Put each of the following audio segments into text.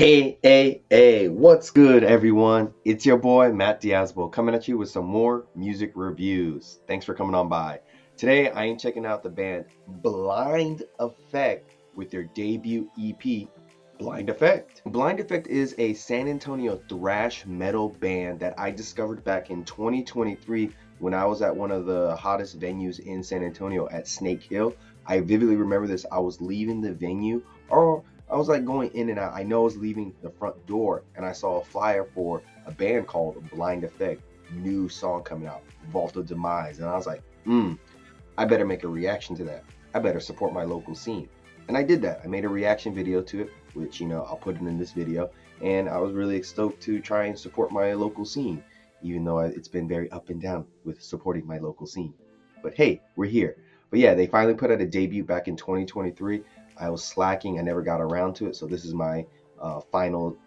Hey, what's good, everyone? It's your boy, Matt Diazbo, coming at you with some more music reviews. Thanks for coming on by. Today, I am checking out the band Blind Effect with their debut EP, Blind Effect. Blind Effect is a San Antonio thrash metal band that I discovered back in 2023 when I was at one of the hottest venues in San Antonio at Snake Hill. I vividly remember this. I was leaving the venue, or I was like going in and out. I know I was leaving the front door and I saw a flyer for a band called Blind Effect, new song coming out, Vault of Demise. And I was like, I better make a reaction to that. I better support my local scene. And I did that. I made a reaction video to it, which, I'll put it in this video. And I was really stoked to try and support my local scene, even though it's been very up and down with supporting my local scene. But hey, we're here. But yeah, they finally put out a debut back in 2023. I was slacking. I never got around to it. So this is my final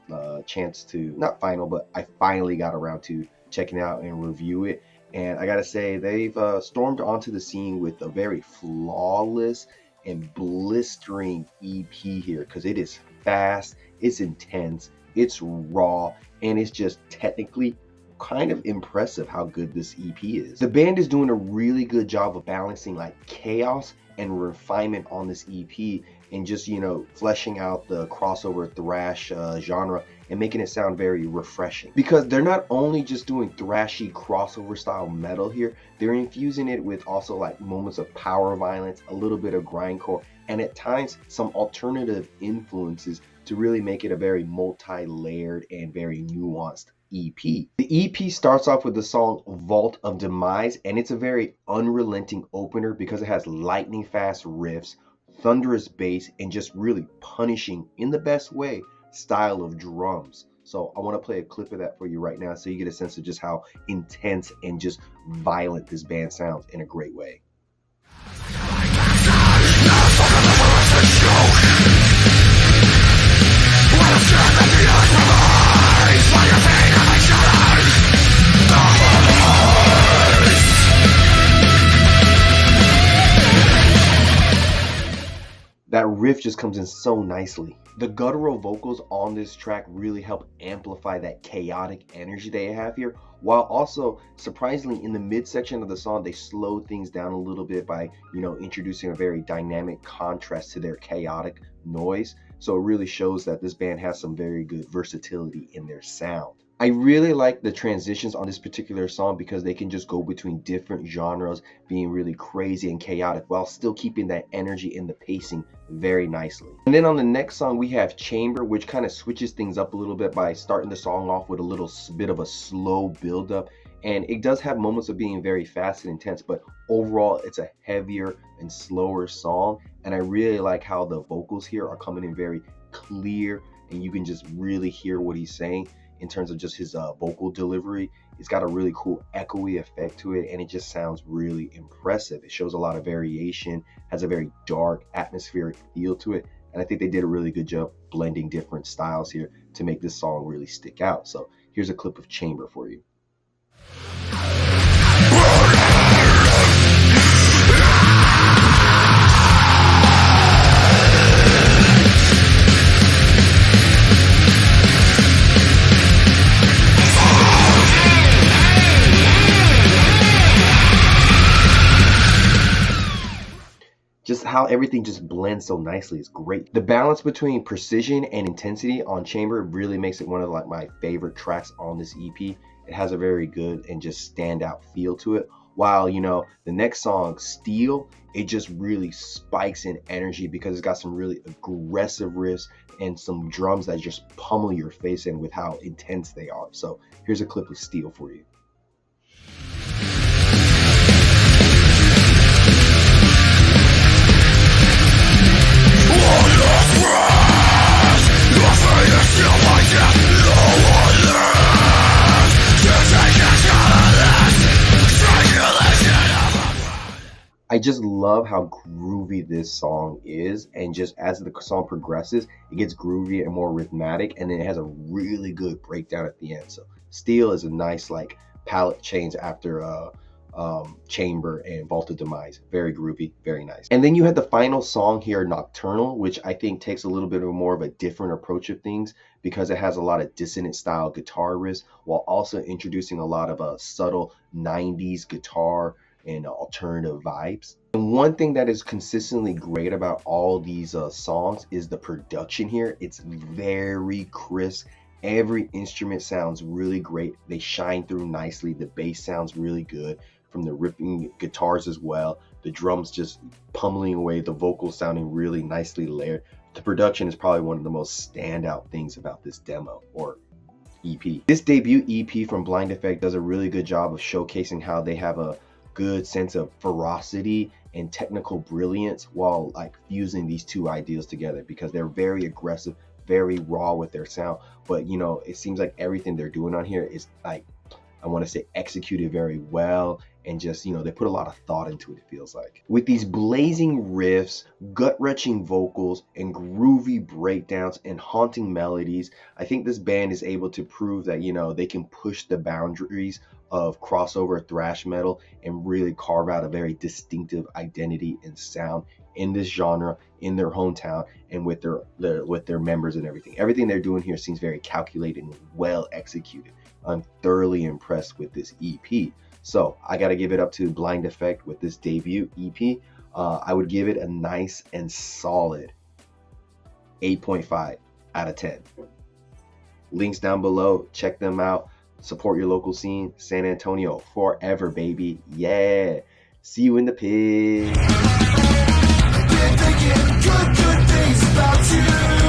chance to, not final, but I finally got around to checking it out and review it. And I got to say, they've stormed onto the scene with a very flawless and blistering EP here, because it is fast, it's intense, it's raw, and it's just technically kind of impressive how good this EP is. The band is doing a really good job of balancing like chaos and refinement on this EP, and just fleshing out the crossover thrash genre and making it sound very refreshing, because they're not only just doing thrashy crossover style metal here, they're infusing it with also like moments of power violence, a little bit of grindcore, and at times some alternative influences to really make it a very multi-layered and very nuanced EP. The EP starts off with the song Vault of Demise, and it's a very unrelenting opener because it has lightning fast riffs, thunderous bass, and just really punishing, in the best way, style of drums. So I want to play a clip of that for you right now so you get a sense of just how intense and just violent this band sounds in a great way. That riff just comes in so nicely. The guttural vocals on this track really help amplify that chaotic energy they have here, while also, surprisingly, in the midsection of the song, they slow things down a little bit by, introducing a very dynamic contrast to their chaotic noise. So it really shows that this band has some very good versatility in their sound. I really like the transitions on this particular song because they can just go between different genres, being really crazy and chaotic while still keeping that energy and the pacing very nicely. And then on the next song we have Chamber, which kind of switches things up a little bit by starting the song off with a little bit of a slow build up. And it does have moments of being very fast and intense, but overall it's a heavier and slower song. And I really like how the vocals here are coming in very clear, and you can just really hear what he's saying in terms of just his vocal delivery. It's got a really cool echoey effect to it, and it just sounds really impressive. It shows a lot of variation, has a very dark atmospheric feel to it, and I think they did a really good job blending different styles here to make this song really stick out. So here's a clip of Chamber for you. Just how everything just blends so nicely is great. The balance between precision and intensity on Chamber really makes it one of my favorite tracks on this EP. It has a very good and just standout feel to it. While the next song, Steel, it just really spikes in energy because it's got some really aggressive riffs and some drums that just pummel your face in with how intense they are. So here's a clip of Steel for you. I just love how groovy this song is, and just as the song progresses, it gets groovier and more rhythmic, and then it has a really good breakdown at the end. So Steel is a nice palette change after chamber and vaulted demise. Very groovy, very nice. And then you had the final song here, Nocturnal, which I think takes a little bit of more of a different approach of things because it has a lot of dissonant style guitar riffs while also introducing a lot of subtle 90s guitar and alternative vibes. And one thing that is consistently great about all these songs is the production here. It's very crisp. Every instrument sounds really great. They shine through nicely. The bass sounds really good from the ripping guitars as well. The drums just pummeling away, the vocals sounding really nicely layered. The production is probably one of the most standout things about this demo or EP. This debut EP from Blind Effect does a really good job of showcasing how they have a good sense of ferocity and technical brilliance while like fusing these two ideas together, because they're very aggressive, very raw with their sound, but you know, it seems like everything they're doing on here is like, I want to say, executed very well, and just, you know, they put a lot of thought into it, it feels like. With these blazing riffs, gut-wrenching vocals, and groovy breakdowns and haunting melodies, I think this band is able to prove that, you know, they can push the boundaries of crossover thrash metal and really carve out a very distinctive identity and sound in this genre, in their hometown, and with their members and everything. Everything they're doing here seems very calculated and well executed. I'm thoroughly impressed with this EP. So I got to give it up to Blind Effect with this debut EP. I would give it a nice and solid 8.5 out of 10. Links down below. Check them out. Support your local scene. San Antonio forever, baby. Yeah. See you in the pit. Good things about you.